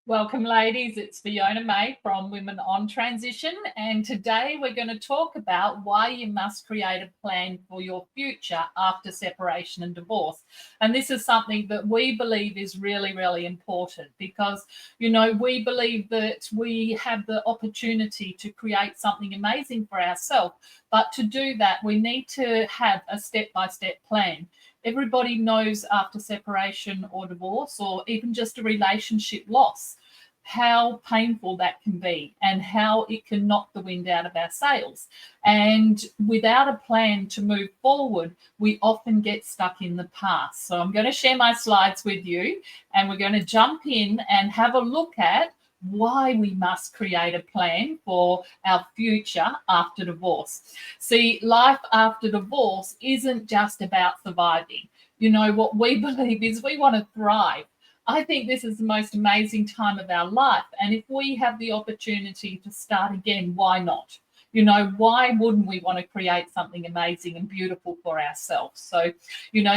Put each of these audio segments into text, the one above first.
Welcome, ladies. It's Fiona May from Women on Transition, and today we're going to talk about why you must create a plan for your future after separation and divorce. And this is something that we believe is really, really important because, we believe that we have the opportunity to create something amazing for ourselves. But to do that, we need to have a step-by-step plan. Everybody knows after separation or divorce, or even just a relationship loss, how painful that can be and how it can knock the wind out of our sails. And without a plan to move forward, we often get stuck in the past. So I'm going to share my slides with you, and we're going to jump in and have a look at why we must create a plan for our future after divorce. See, life after divorce isn't just about surviving. What we believe is we want to thrive. I think this is the most amazing time of our life. And if we have the opportunity to start again, why not? Why wouldn't we want to create something amazing and beautiful for ourselves? So,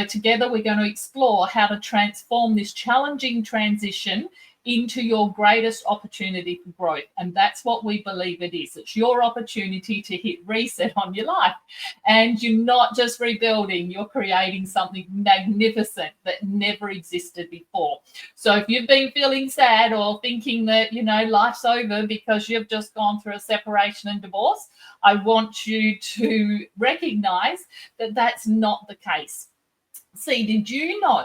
together we're going to explore how to transform this challenging transition into your greatest opportunity for growth. And that's what we believe it is. It's your opportunity to hit reset on your life. And you're not just rebuilding, you're creating something magnificent that never existed before. So if you've been feeling sad or thinking that, life's over because you've just gone through a separation and divorce, I want you to recognize that that's not the case. See, did you know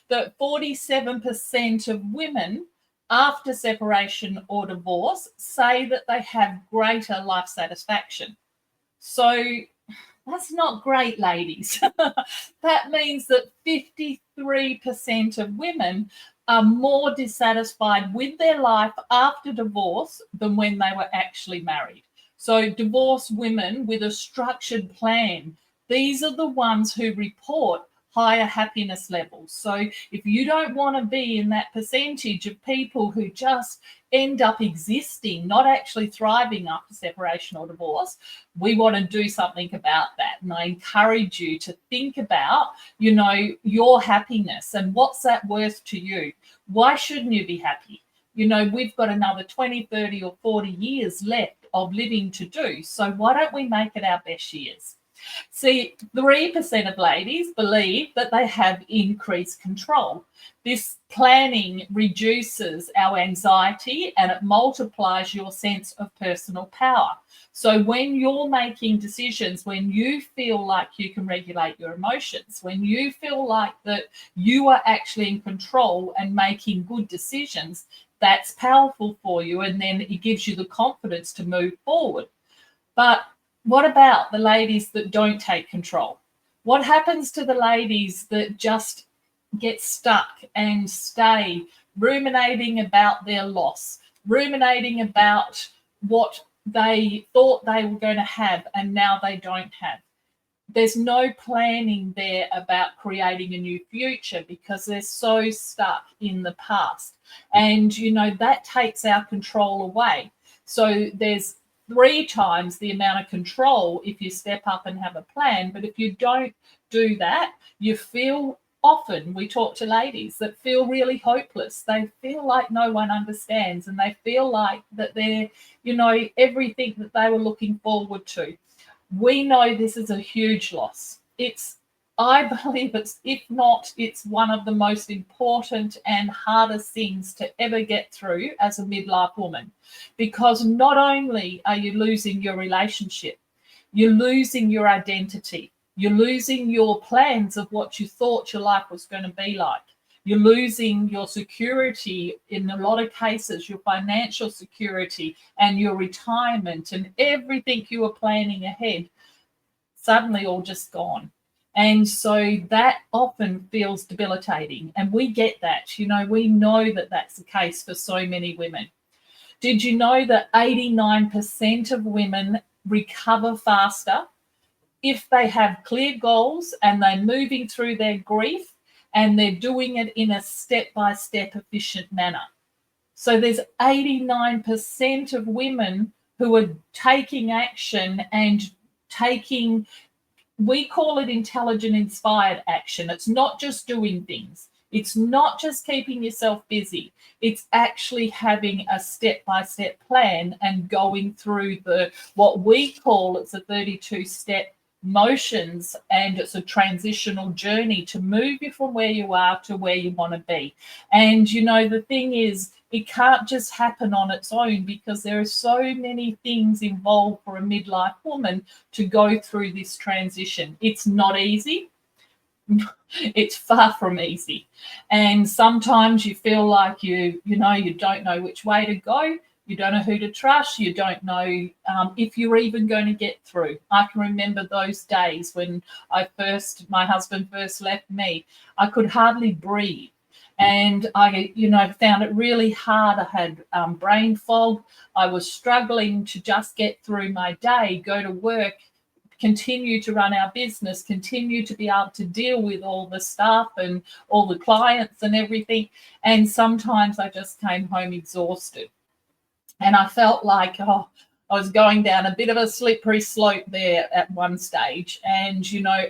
that 47% of women after separation or divorce say that they have greater life satisfaction? So that's not great, ladies. That means that 53% of women are more dissatisfied with their life after divorce than when they were actually married. So divorced women with a structured plan, these are the ones who report higher happiness levels. So if you don't want to be in that percentage of people who just end up existing, not actually thriving after separation or divorce, we want to do something about that. And I encourage you to think about, your happiness and what's that worth to you? Why shouldn't you be happy? We've got another 20, 30 or 40 years left of living to do. So why don't we make it our best years? See, 3% of ladies believe that they have increased control. This planning reduces our anxiety and it multiplies your sense of personal power. So when you're making decisions, when you feel like you can regulate your emotions, when you feel like that you are actually in control and making good decisions, that's powerful for you. And then it gives you the confidence to move forward. But what about the ladies that don't take control? What happens to the ladies that just get stuck and stay ruminating about their loss, ruminating about what they thought they were going to have and now they don't have? There's no planning there about creating a new future because they're so stuck in the past. And, that takes our control away. So there's 3 times the amount of control if you step up and have a plan. But if you don't do that, you feel, often we talk to ladies that feel really hopeless. They feel like no one understands and they feel like that they're, everything that they were looking forward to. We know this is a huge loss. I believe if not, it's one of the most important and hardest things to ever get through as a midlife woman, because not only are you losing your relationship, you're losing your identity, you're losing your plans of what you thought your life was going to be like. You're losing your security, in a lot of cases, your financial security and your retirement and everything you were planning ahead, suddenly all just gone. And so that often feels debilitating. And we get that, we know that that's the case for so many women. Did you know that 89% of women recover faster if they have clear goals and they're moving through their grief and they're doing it in a step-by-step efficient manner? So there's 89% of women who are taking action and we call it intelligent inspired action. It's not just doing things. It's not just keeping yourself busy. It's actually having a step-by-step plan and going through the what we call it's a 32-step motions, and it's a transitional journey to move you from where you are to where you want to be. And the thing is, it can't just happen on its own because there are so many things involved for a midlife woman to go through this transition. It's not easy. It's far from easy. And sometimes you feel like you don't know which way to go. You don't know who to trust. You don't know if you're even going to get through. I can remember those days when my husband first left me. I could hardly breathe. And I, found it really hard. I had brain fog. I was struggling to just get through my day, go to work, continue to run our business, continue to be able to deal with all the staff and all the clients and everything. And sometimes I just came home exhausted. And I felt like, I was going down a bit of a slippery slope there at one stage. And,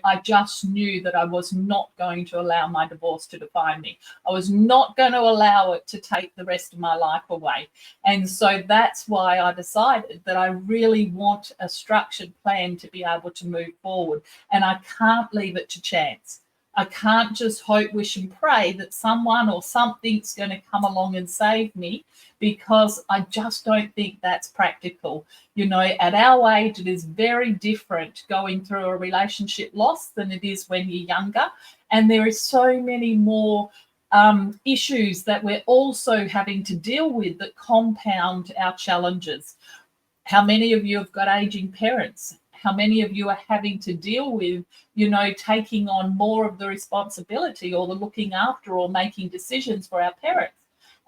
I just knew that I was not going to allow my divorce to define me. I was not going to allow it to take the rest of my life away. And so that's why I decided that I really want a structured plan to be able to move forward. And I can't leave it to chance. I can't just hope, wish, and pray that someone or something's going to come along and save me, because I just don't think that's practical. At our age, it is very different going through a relationship loss than it is when you're younger. And there is so many more issues that we're also having to deal with that compound our challenges. How many of you have got aging parents? How many of you are having to deal with, taking on more of the responsibility or the looking after or making decisions for our parents?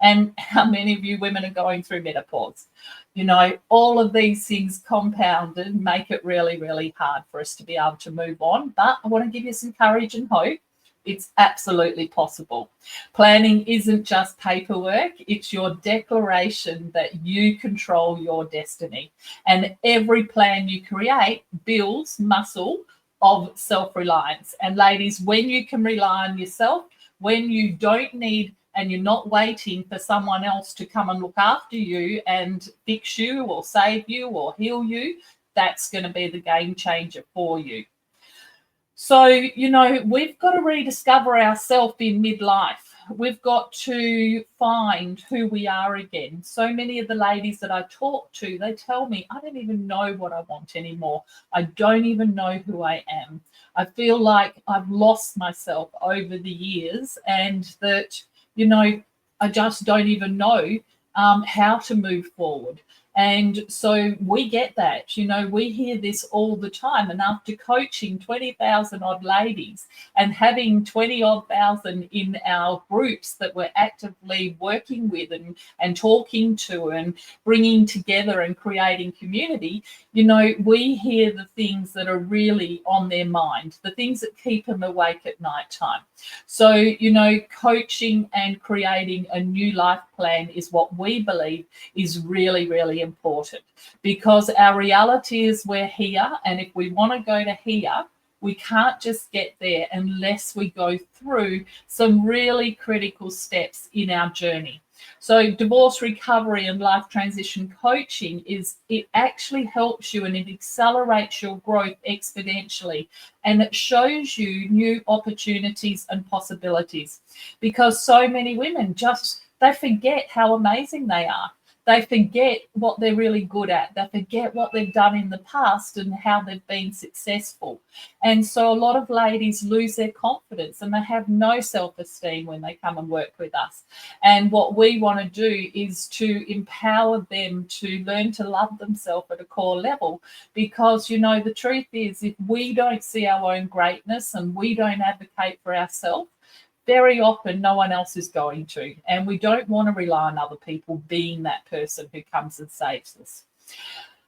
And how many of you women are going through menopause? All of these things compounded and make it really, really hard for us to be able to move on. But I want to give you some courage and hope. It's absolutely possible. Planning isn't just paperwork. It's your declaration that you control your destiny. And every plan you create builds muscle of self-reliance. And ladies, when you can rely on yourself, when you don't need and you're not waiting for someone else to come and look after you and fix you or save you or heal you, that's going to be the game changer for you. So, we've got to rediscover ourselves in midlife. We've got to find who we are again. So many of the ladies that I talk to, they tell me, I don't even know what I want anymore. I don't even know who I am. I feel like I've lost myself over the years, and that, I just don't even know how to move forward. And so we get that, we hear this all the time. And after coaching 20,000 odd ladies and having 20 odd thousand in our groups that we're actively working with and talking to and bringing together and creating community, we hear the things that are really on their mind, the things that keep them awake at night time. So, coaching and creating a new life plan is what we believe is really, really important, because our reality is we're here. And if we want to go to here, we can't just get there unless we go through some really critical steps in our journey. So divorce recovery and life transition coaching it actually helps you and it accelerates your growth exponentially. And it shows you new opportunities and possibilities, because so many women they forget how amazing they are. They forget what they're really good at. They forget what they've done in the past and how they've been successful. And so a lot of ladies lose their confidence and they have no self-esteem when they come and work with us. And what we want to do is to empower them to learn to love themselves at a core level, because, the truth is, if we don't see our own greatness and we don't advocate for ourselves, very often no one else is going to. And we don't want to rely on other people being that person who comes and saves us.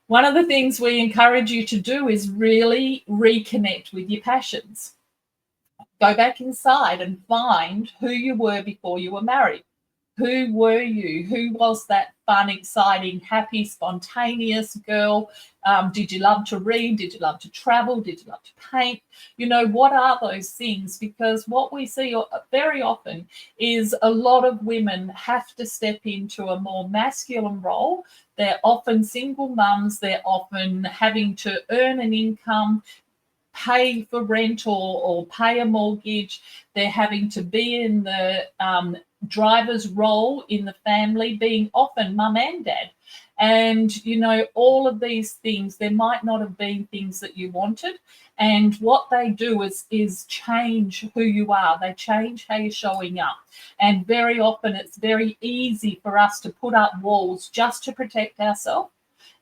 One of the things we encourage you to do is really reconnect with your passions. Go back inside and find who you were before you were married. Who were you? Who was that fun, exciting, happy, spontaneous girl? Did you love to read? Did you love to travel? Did you love to paint? What are those things? Because what we see very often is a lot of women have to step into a more masculine role. They're often single mums. They're often having to earn an income, pay for rent or pay a mortgage. They're having to be in the driver's role in the family, being often mum and dad. And, all of these things, there might not have been things that you wanted. And what they do is change who you are. They change how you're showing up. And very often it's very easy for us to put up walls just to protect ourselves.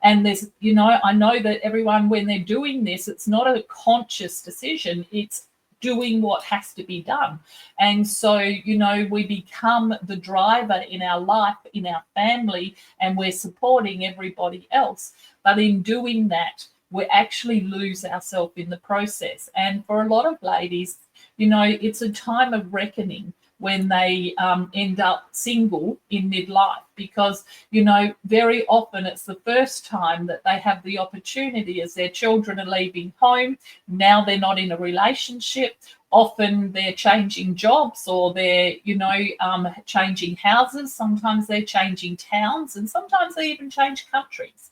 And I know that everyone, when they're doing this, it's not a conscious decision. It's doing what has to be done. And so, we become the driver in our life, in our family, and we're supporting everybody else. But in doing that, we actually lose ourselves in the process. And for a lot of ladies, it's a time of reckoning when they end up single in midlife, because very often it's the first time that they have the opportunity, as their children are leaving home. Now they're not in a relationship. Often they're changing jobs, or they're changing houses. Sometimes they're changing towns, and sometimes they even change countries.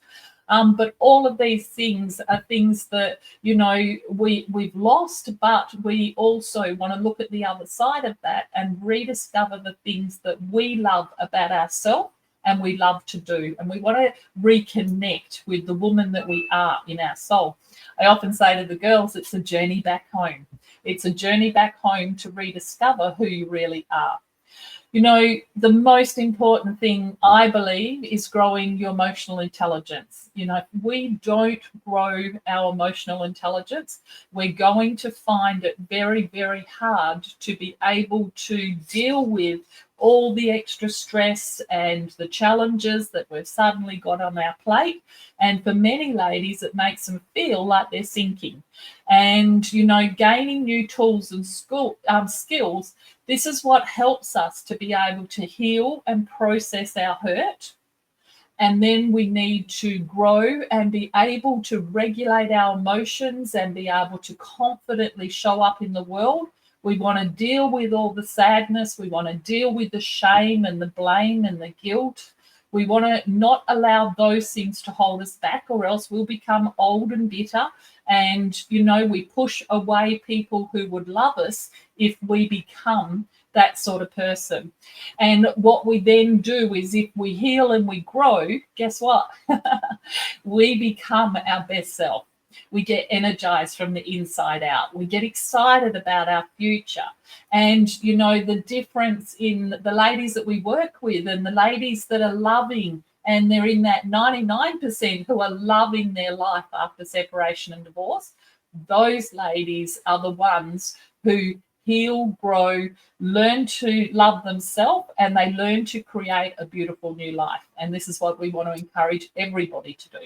But all of these things are things that, we've lost, but we also want to look at the other side of that and rediscover the things that we love about ourselves and we love to do. And we want to reconnect with the woman that we are in our soul. I often say to the girls, it's a journey back home. It's a journey back home to rediscover who you really are. The most important thing, I believe, is growing your emotional intelligence. If we don't grow our emotional intelligence, we're going to find it very, very hard to be able to deal with all the extra stress and the challenges that we've suddenly got on our plate. And for many ladies, it makes them feel like they're sinking. And, gaining new tools and skills, this is what helps us to be able to heal and process our hurt. And then we need to grow and be able to regulate our emotions and be able to confidently show up in the world. We want to deal with all the sadness. We want to deal with the shame and the blame and the guilt. We want to not allow those things to hold us back, or else we'll become old and bitter. And, we push away people who would love us if we become that sort of person. And what we then do is, if we heal and we grow, guess what? We become our best self. We get energized from the inside out. We get excited about our future. And, the difference in the ladies that we work with and the ladies that are loving, and they're in that 99% who are loving their life after separation and divorce, those ladies are the ones who heal, grow, learn to love themselves, and they learn to create a beautiful new life. And this is what we want to encourage everybody to do.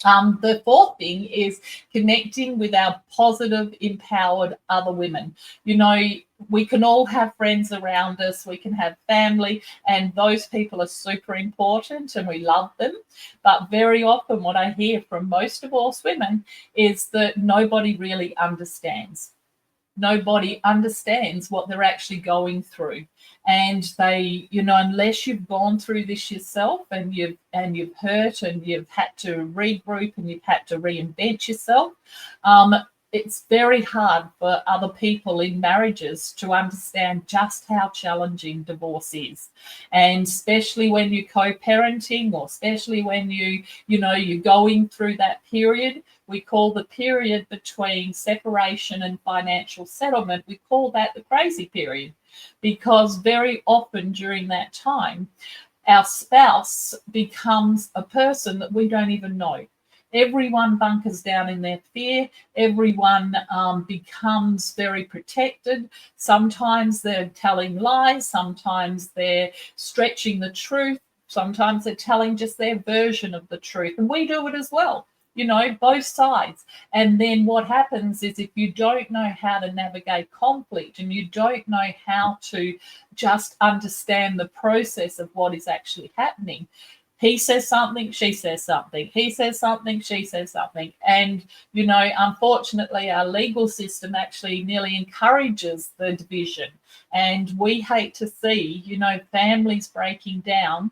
The fourth thing is connecting with our positive, empowered other women. We can all have friends around us, we can have family, and those people are super important and we love them. But very often what I hear from most divorced women is that nobody really understands. Nobody understands what they're actually going through. And they, unless you've gone through this yourself and you've hurt and you've had to regroup and you've had to reinvent yourself, it's very hard for other people in marriages to understand just how challenging divorce is. And especially when you're co-parenting, or especially when you're going through that period. We call the period between separation and financial settlement, we call that the crazy period, because very often during that time, our spouse becomes a person that we don't even know. Everyone bunkers down in their fear. Everyone becomes very protected. Sometimes they're telling lies. Sometimes they're stretching the truth. Sometimes they're telling just their version of the truth. And we do it as well. both sides. And then what happens is, if you don't know how to navigate conflict and you don't know how to just understand the process of what is actually happening, he says something, she says something, he says something, she says something. And, unfortunately, our legal system actually nearly encourages the division. And we hate to see, families breaking down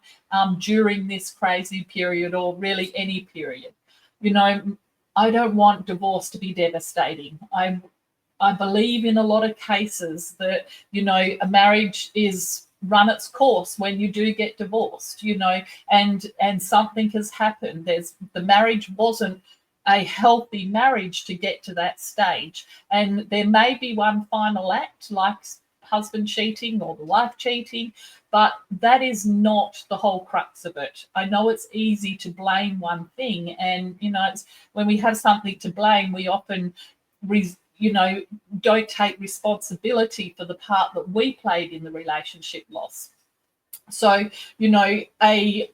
during this crazy period, or really any period. I don't want divorce to be devastating. I believe in a lot of cases that, a marriage is run its course when you do get divorced, and something has happened. The marriage wasn't a healthy marriage to get to that stage. And there may be one final act, like husband cheating or the wife cheating, but that is not the whole crux of it. I know it's easy to blame one thing, and it's when we have something to blame, we often don't take responsibility for the part that we played in the relationship loss. So, a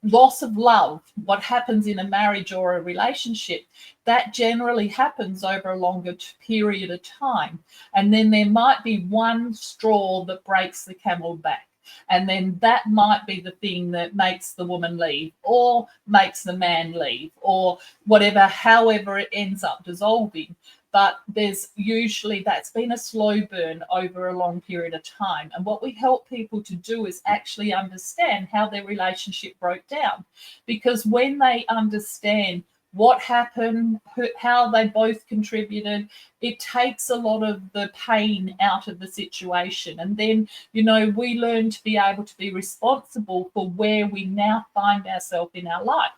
loss of love, what happens in a marriage or a relationship, that generally happens over a longer period of time. And then there might be one straw that breaks the camel back. And then that might be the thing that makes the woman leave, or makes the man leave, or whatever, however it ends up dissolving. But that's been a slow burn over a long period of time. And what we help people to do is actually understand how their relationship broke down. Because when they understand what happened, how they both contributed, it takes a lot of the pain out of the situation. And then, we learn to be able to be responsible for where we now find ourselves in our life.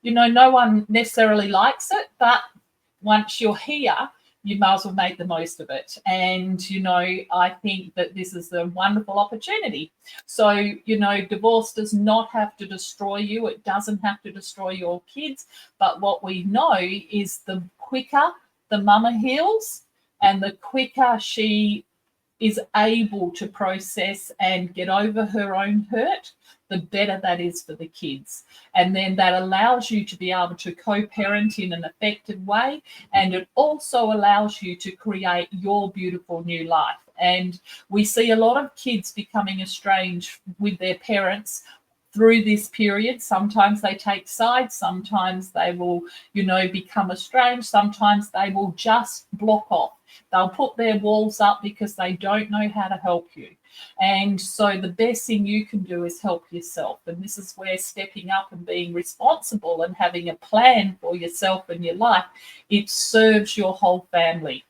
No one necessarily likes it, but once you're here, you might as well make the most of it. And, I think that this is a wonderful opportunity. So, divorce does not have to destroy you. It doesn't have to destroy your kids. But what we know is the quicker the mama heals and the quicker she is able to process and get over her own hurt, the better that is for the kids. And then that allows you to be able to co-parent in an effective way. And it also allows you to create your beautiful new life. And we see a lot of kids becoming estranged with their parents through this period. Sometimes they take sides, sometimes they will, become estranged, sometimes they will just block off. They'll put their walls up because they don't know how to help you. And so the best thing you can do is help yourself. And this is where stepping up and being responsible and having a plan for yourself and your life, it serves your whole family.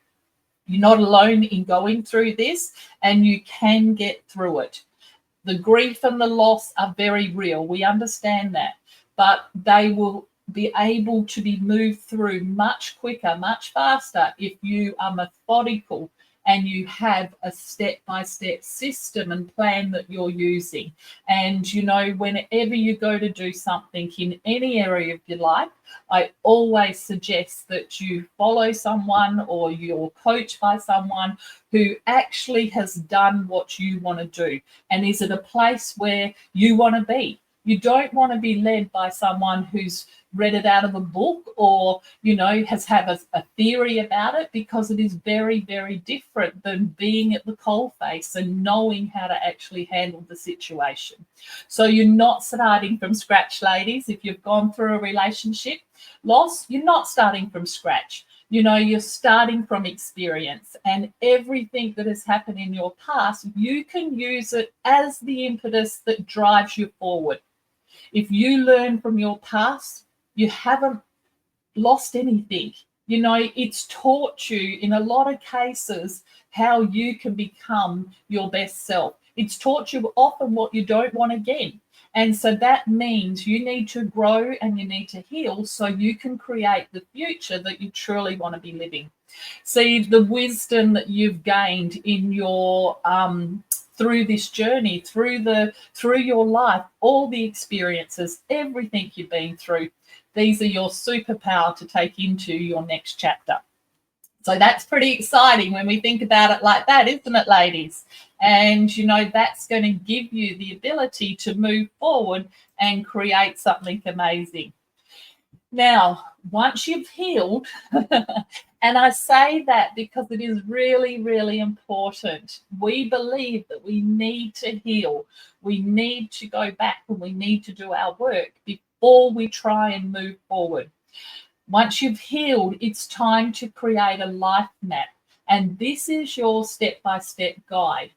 You're not alone in going through this, and you can get through it. The grief and the loss are very real. We understand that, but they will be able to be moved through much quicker, much faster if you are methodical and you have a step-by-step system and plan that you're using. And, whenever you go to do something in any area of your life, I always suggest that you follow someone or you're coached by someone who actually has done what you want to do and is at a place where you want to be. You don't want to be led by someone who's read it out of a book or, has had a theory about it, because it is very, very different than being at the coalface and knowing how to actually handle the situation. So you're not starting from scratch, ladies. If you've gone through a relationship loss, you're not starting from scratch. You're starting from experience, and everything that has happened in your past, you can use it as the impetus that drives you forward. If you learn from your past, you haven't lost anything. It's taught you in a lot of cases how you can become your best self. It's taught you often what you don't want again. And so that means you need to grow and you need to heal so you can create the future that you truly want to be living. See, the wisdom that you've gained in your through this journey, through your life, all the experiences, everything you've been through, these are your superpower to take into your next chapter. So that's pretty exciting when we think about it like that, isn't it, ladies? And, that's going to give you the ability to move forward and create something amazing. Now, once you've healed, and I say that because it is really, really important. We believe that we need to heal. We need to go back and we need to do our work before we try and move forward. Once you've healed, it's time to create a life map. And this is your step by step guide.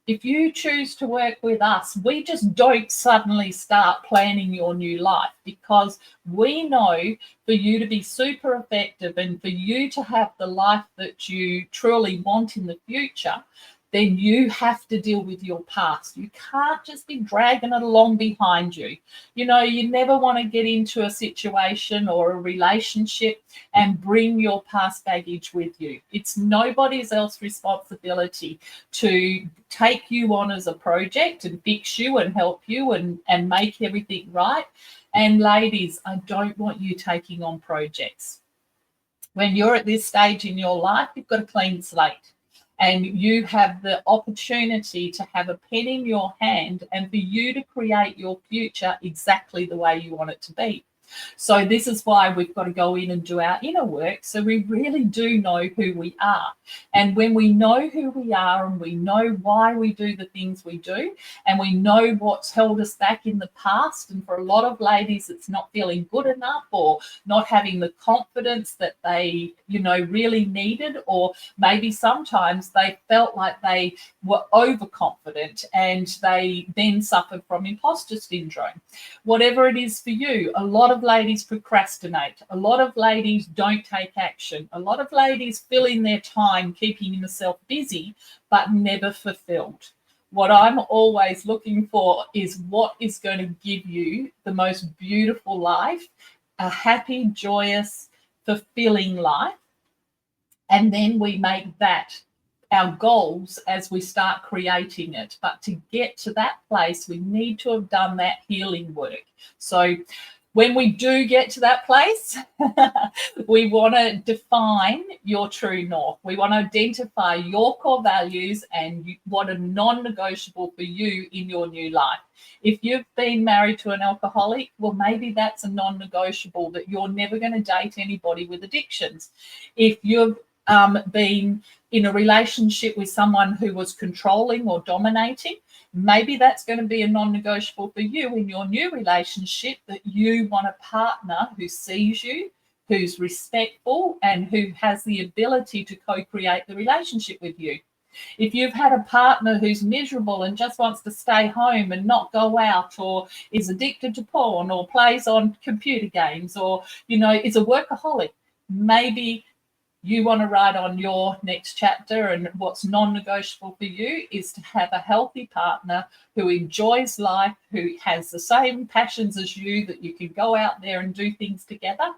If you choose to work with us, we just don't suddenly start planning your new life, because we know for you to be super effective and for you to have the life that you truly want in the future, then you have to deal with your past. You can't just be dragging it along behind you. You know, you never want to get into a situation or a relationship and bring your past baggage with you. It's nobody's else's responsibility to take you on as a project and fix you and help you and make everything right. And ladies, I don't want you taking on projects. When you're at this stage in your life, you've got a clean slate. And you have the opportunity to have a pen in your hand and for you to create your future exactly the way you want it to be. So this is why we've got to go in and do our inner work, so we really do know who we are. And when we know who we are and we know why we do the things we do, and we know what's held us back in the past, and for a lot of ladies it's not feeling good enough or not having the confidence that they, you know, really needed, or maybe sometimes they felt like they were overconfident and they then suffered from imposter syndrome. Whatever it is for you, a lot of ladies procrastinate. A lot of ladies don't take action. A lot of ladies fill in their time keeping themselves busy, but never fulfilled. What I'm always looking for is what is going to give you the most beautiful life, a happy, joyous, fulfilling life. And then we make that our goals as we start creating it. But to get to that place, we need to have done that healing work. So when we do get to that place, we want to define your true north. We want to identify your core values and what are non-negotiable for you in your new life. If you've been married to an alcoholic, well, maybe that's a non-negotiable, that you're never going to date anybody with addictions. If you've been in a relationship with someone who was controlling or dominating, maybe that's going to be a non-negotiable for you in your new relationship, that you want a partner who sees you, who's respectful, and who has the ability to co-create the relationship with you. If you've had a partner who's miserable and just wants to stay home and not go out, or is addicted to porn, or plays on computer games, or, you know, is a workaholic, maybe you want to write on your next chapter, and what's non-negotiable for you is to have a healthy partner who enjoys life, who has the same passions as you, that you can go out there and do things together.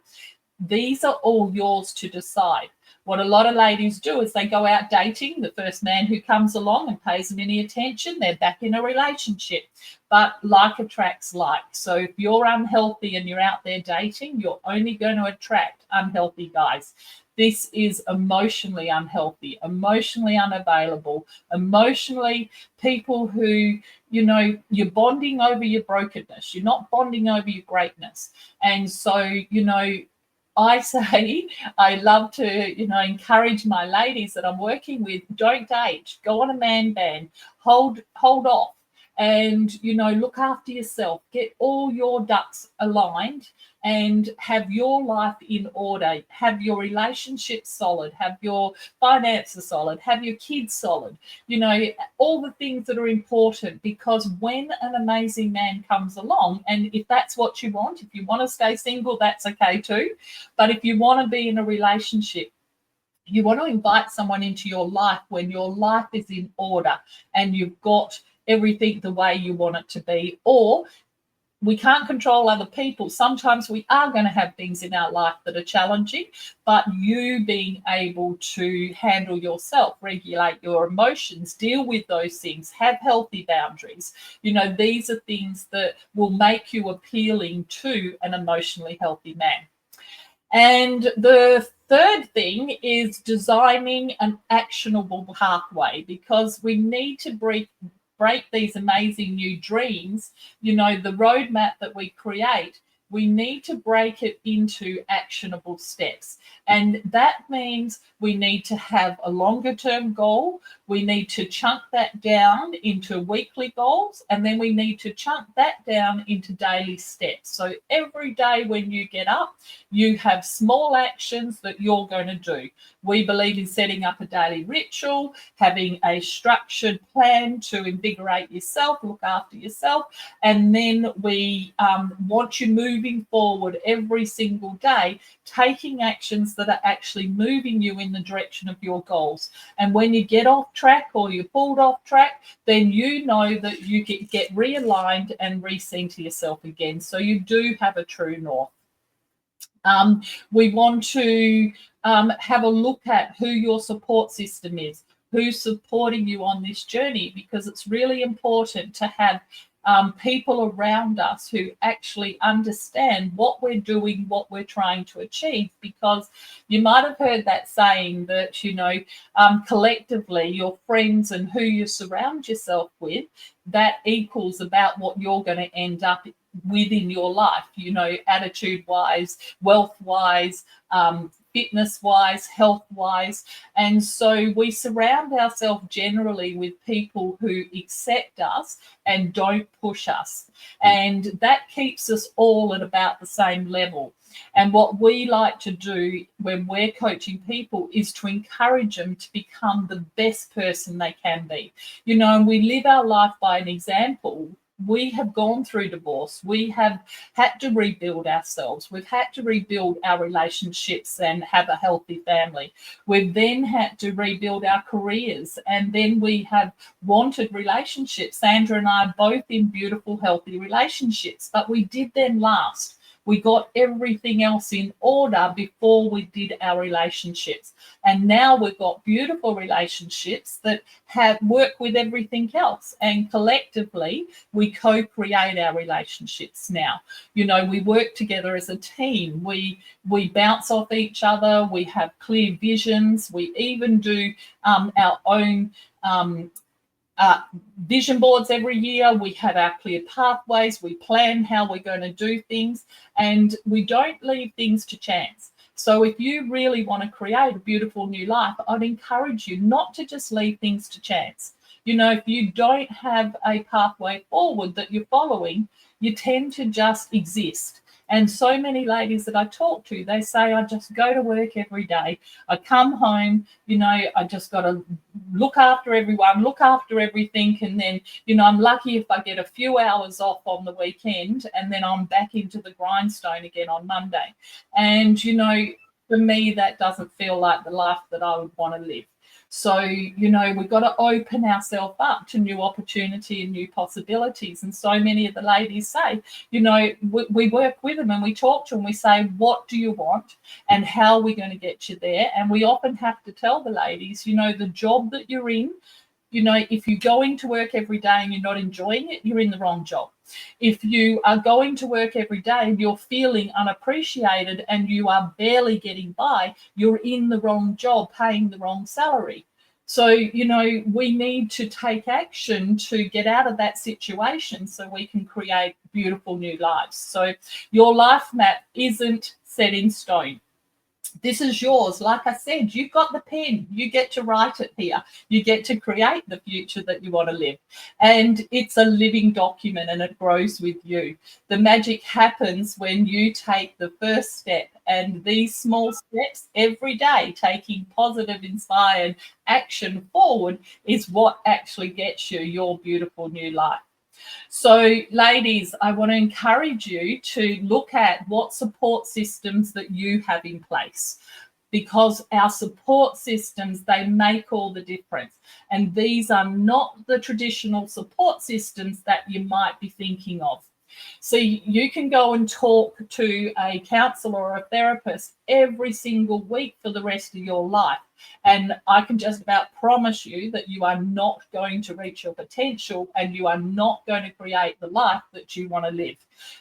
These are all yours to decide. What a lot of ladies do is they go out dating the first man who comes along and pays them any attention, they're back in a relationship. But like attracts like. So if you're unhealthy and you're out there dating, you're only going to attract unhealthy guys. This is emotionally unhealthy, emotionally unavailable, emotionally people who, you know, you're bonding over your brokenness. You're not bonding over your greatness. And so, you know, I say, I love to, you know, encourage my ladies that I'm working with, don't date, go on a man ban, hold off, and, you know, look after yourself, get all your ducks aligned and have your life in order, have your relationship solid, have your finances solid, have your kids solid, you know, all the things that are important. Because when an amazing man comes along, and if that's what you want, if you want to stay single, that's okay too. But if you want to be in a relationship, you want to invite someone into your life when your life is in order and you've got everything the way you want it to be. Or we can't control other people. Sometimes we are going to have things in our life that are challenging, but you being able to handle yourself, regulate your emotions, deal with those things, have healthy boundaries. You know, these are things that will make you appealing to an emotionally healthy man. And the third thing is designing an actionable pathway, because we need to break these amazing new dreams. You know, the roadmap that we create we need to break it into actionable steps. And that means we need to have a longer term goal. We need to chunk that down into weekly goals, and then we need to chunk that down into daily steps. So every day when you get up, you have small actions that you're going to do. We believe in setting up a daily ritual, having a structured plan to invigorate yourself, look after yourself, and then we want you moving forward every single day, taking actions that are actually moving you in the direction of your goals. And when you get off track or you're pulled off track, then you know that you get realigned and recenter yourself again. So you do have a true north. We want to have a look at who your support system is, who's supporting you on this journey, because it's really important to have people around us who actually understand what we're doing, what we're trying to achieve. Because you might have heard that saying that, collectively, your friends and who you surround yourself with, that equals about what you're going to end up within your life, attitude wise, wealth wise, fitness wise, health wise. And so we surround ourselves generally with people who accept us and don't push us. And that keeps us all at about the same level. And what we like to do when we're coaching people is to encourage them to become the best person they can be. And we live our life by an example. We have gone through divorce. We have had to rebuild ourselves. We've had to rebuild our relationships and have a healthy family. We've then had to rebuild our careers. And then we have wanted relationships. Sandra and I are both in beautiful, healthy relationships, but we did them last. We got everything else in order before we did our relationships. And now we've got beautiful relationships that have work with everything else. And collectively, we co-create our relationships now. We work together as a team. We bounce off each other. We have clear visions. We even do our own vision boards every year. We have our clear pathways. We plan how we're going to do things, and we don't leave things to chance. So if you really want to create a beautiful new life, I'd encourage you not to just leave things to chance. If you don't have a pathway forward that you're following, you tend to just exist. And so many ladies that I talk to, they say, I just go to work every day. I come home, I just got to look after everyone, look after everything. And then, I'm lucky if I get a few hours off on the weekend, and then I'm back into the grindstone again on Monday. And, for me, that doesn't feel like the life that I would want to live. So, we've got to open ourselves up to new opportunity and new possibilities. And so many of the ladies say, we work with them and we talk to them. We say, what do you want and how are we going to get you there? And we often have to tell the ladies, the job that you're in, if you're going to work every day and you're not enjoying it, you're in the wrong job. If you are going to work every day and you're feeling unappreciated and you are barely getting by, you're in the wrong job, paying the wrong salary. So, we need to take action to get out of that situation so we can create beautiful new lives. So your life map isn't set in stone. This is yours. Like I said, you've got the pen. You get to write it here. You get to create the future that you want to live. And it's a living document and it grows with you. The magic happens when you take the first step. And these small steps every day, taking positive, inspired action forward, is what actually gets you your beautiful new life. So, ladies, I want to encourage you to look at what support systems that you have in place, because our support systems, they make all the difference. And these are not the traditional support systems that you might be thinking of. So you can go and talk to a counsellor or a therapist every single week for the rest of your life. And I can just about promise you that you are not going to reach your potential and you are not going to create the life that you want to live,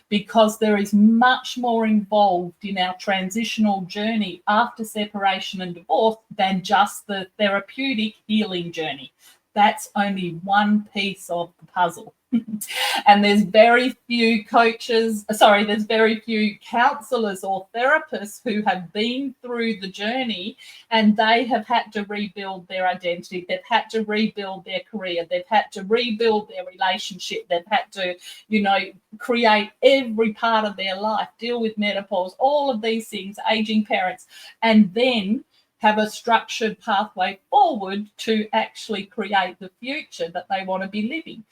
because there is much more involved in our transitional journey after separation and divorce than just the therapeutic healing journey. That's only one piece of the puzzle. And there's very few there's very few counselors or therapists who have been through the journey, and they have had to rebuild their identity. They've had to rebuild their career. They've had to rebuild their relationship. They've had to, create every part of their life, deal with menopause, all of these things, aging parents, and then have a structured pathway forward to actually create the future that they want to be living.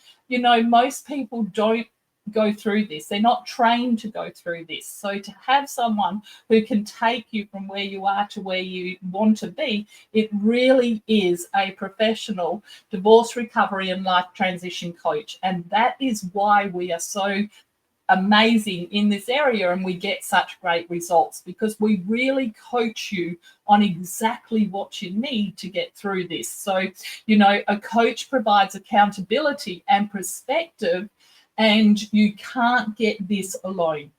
Most people don't go through this. They're not trained to go through this. So to have someone who can take you from where you are to where you want to be, it really is a professional divorce recovery and life transition coach. And that is why we are so amazing in this area and we get such great results, because we really coach you on exactly what you need to get through this. So, a coach provides accountability and perspective, and you can't get this alone.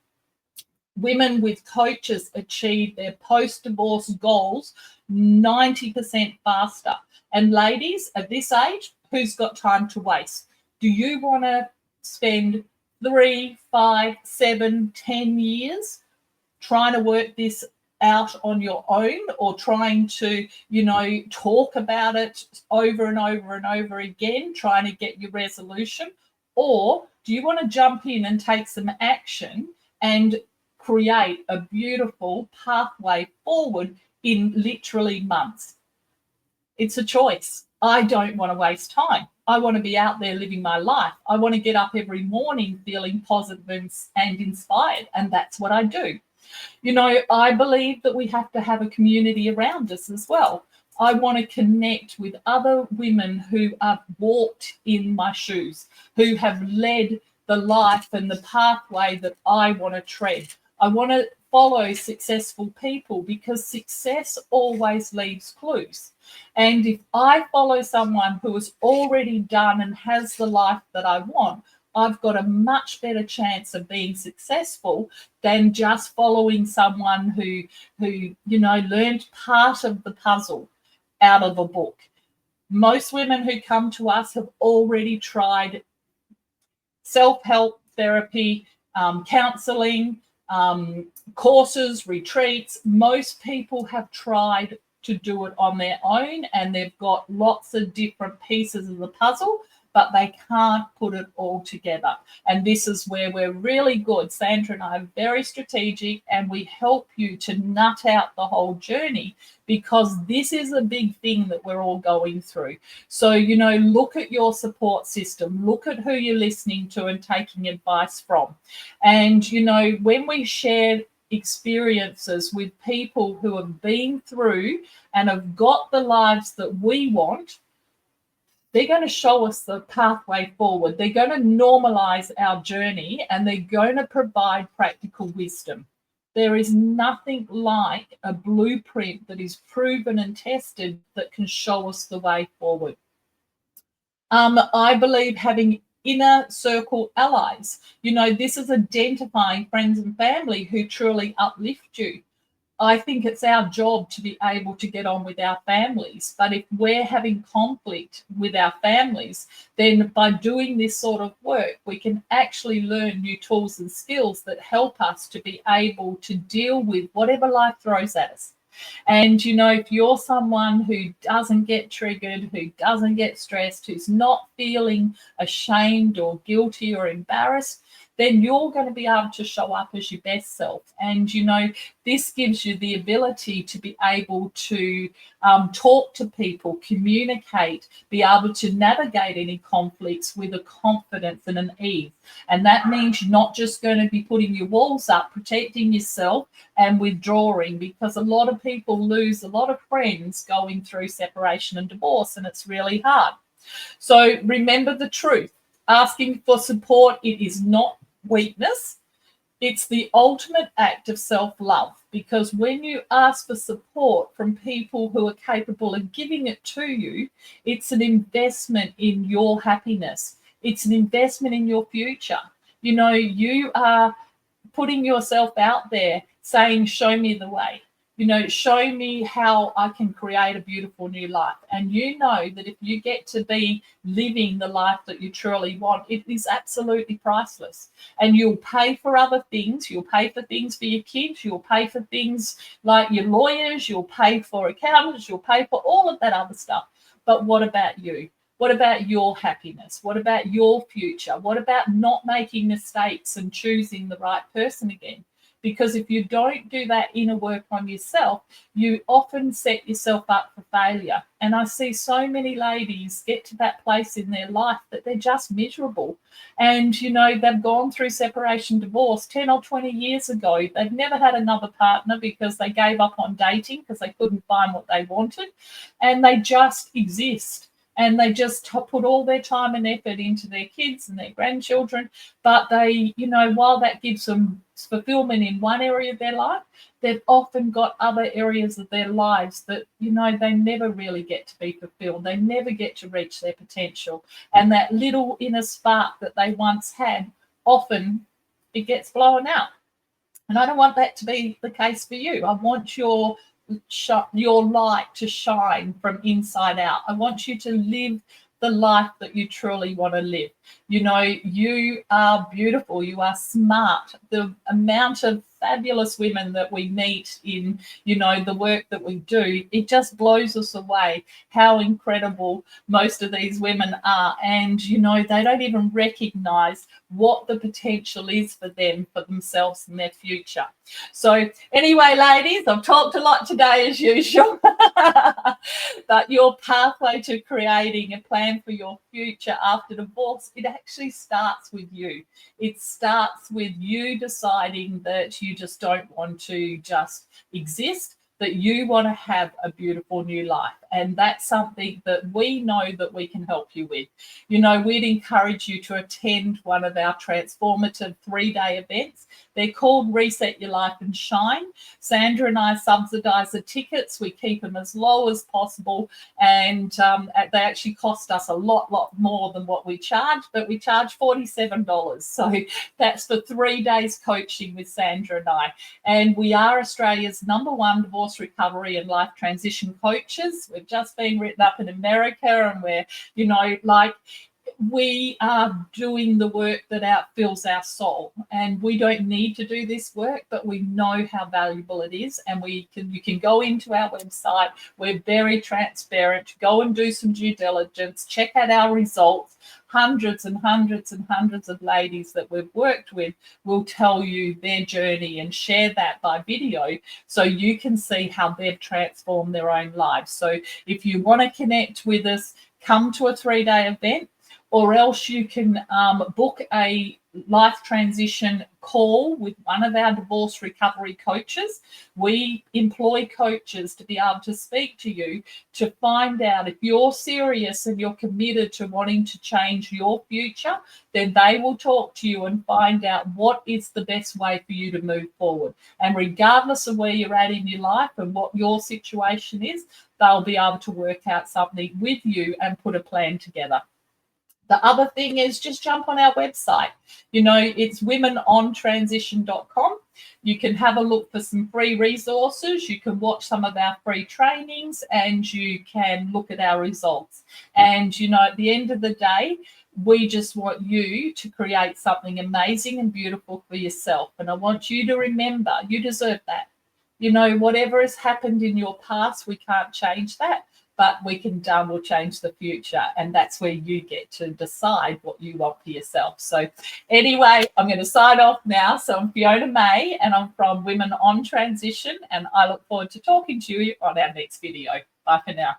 Women with coaches achieve their post-divorce goals 90% faster. And ladies at this age, who's got time to waste? Do you want to spend 3, 5, 7, 10 years trying to work this out on your own, or trying to, talk about it over and over and over again, trying to get your resolution? Or do you want to jump in and take some action and create a beautiful pathway forward in literally months? It's a choice. I don't want to waste time. I want to be out there living my life. I want to get up every morning feeling positive and inspired. And that's what I do. I believe that we have to have a community around us as well. I want to connect with other women who have walked in my shoes, who have led the life and the pathway that I want to tread. I want to follow successful people, because success always leaves clues. And if I follow someone who has already done and has the life that I want, I've got a much better chance of being successful than just following someone who learned part of the puzzle out of a book. Most women who come to us have already tried self-help therapy, counseling, courses, retreats. Most people have tried to do it on their own, and they've got lots of different pieces of the puzzle, but they can't put it all together. And this is where we're really good. Sandra and I are very strategic, and we help you to nut out the whole journey, because this is a big thing that we're all going through. So, look at your support system, look at who you're listening to and taking advice from. And, when we share experiences with people who have been through and have got the lives that we want, they're going to show us the pathway forward. They're going to normalize our journey, and they're going to provide practical wisdom. There is nothing like a blueprint that is proven and tested that can show us the way forward. I believe having inner circle allies. This is identifying friends and family who truly uplift you. I think it's our job to be able to get on with our families. But if we're having conflict with our families, then by doing this sort of work, we can actually learn new tools and skills that help us to be able to deal with whatever life throws at us. And, if you're someone who doesn't get triggered, who doesn't get stressed, who's not feeling ashamed or guilty or embarrassed, then you're going to be able to show up as your best self. And, this gives you the ability to be able to talk to people, communicate, be able to navigate any conflicts with a confidence and an ease. And that means you're not just going to be putting your walls up, protecting yourself and withdrawing, because a lot of people lose a lot of friends going through separation and divorce, and it's really hard. So remember the truth. Asking for support, it is not weakness. It's the ultimate act of self-love, because when you ask for support from people who are capable of giving it to you, it's an investment in your happiness. It's an investment in your future. You are putting yourself out there saying, show me the way. show me how I can create a beautiful new life. And you know that if you get to be living the life that you truly want, it is absolutely priceless. And you'll pay for other things. You'll pay for things for your kids. You'll pay for things like your lawyers. You'll pay for accountants. You'll pay for all of that other stuff. But what about you? What about your happiness? What about your future? What about not making mistakes and choosing the right person again? Because if you don't do that inner work on yourself, you often set yourself up for failure. And I see so many ladies get to that place in their life that they're just miserable. And, they've gone through separation, divorce 10 or 20 years ago. They've never had another partner because they gave up on dating because they couldn't find what they wanted. And they just exist. And they just put all their time and effort into their kids and their grandchildren. But they, while that gives them fulfillment in one area of their life, they've often got other areas of their lives that, they never really get to be fulfilled. They never get to reach their potential. And that little inner spark that they once had, often it gets blown out. And I don't want that to be the case for you. I want your light to shine from inside out. I want you to live the life that you truly want to live. You are beautiful. You are smart. The amount of fabulous women that we meet in, the work that we do, it just blows us away how incredible most of these women are. And, they don't even recognize what the potential is for them, for themselves and their future. So anyway, ladies, I've talked a lot today as usual, but your pathway to creating a plan for your future after divorce, it actually starts with you. It starts with you deciding that you just don't want to just exist, that you want to have a beautiful new life. And that's something that we know that we can help you with. We'd encourage you to attend one of our transformative 3-day events. They're called Reset Your Life and Shine. Sandra and I subsidize the tickets. We keep them as low as possible. And they actually cost us a lot more than what we charge, but we charge $47. So that's for 3 days coaching with Sandra and I. And we are Australia's #1 divorce recovery and life transition coaches. We've just been written up in America, and we're, we are doing the work that outfills our soul. And we don't need to do this work, but we know how valuable it is. And you can go into our website. We're very transparent. Go and do some due diligence. Check out our results. Hundreds and hundreds and hundreds of ladies that we've worked with will tell you their journey and share that by video so you can see how they've transformed their own lives. So if you want to connect with us, come to a 3-day event, or else you can book a life transition call with one of our divorce recovery coaches. We employ coaches to be able to speak to you to find out if you're serious and you're committed to wanting to change your future. Then they will talk to you and find out what is the best way for you to move forward. And regardless of where you're at in your life and what your situation is, they'll be able to work out something with you and put a plan together. The other thing is just jump on our website. It's womenontransition.com. You can have a look for some free resources. You can watch some of our free trainings, and you can look at our results. And, at the end of the day, we just want you to create something amazing and beautiful for yourself. And I want you to remember, you deserve that. Whatever has happened in your past, we can't change that. But we'll change the future. And that's where you get to decide what you want for yourself. So anyway, I'm going to sign off now. So I'm Fiona May, and I'm from Women on Transition. And I look forward to talking to you on our next video. Bye for now.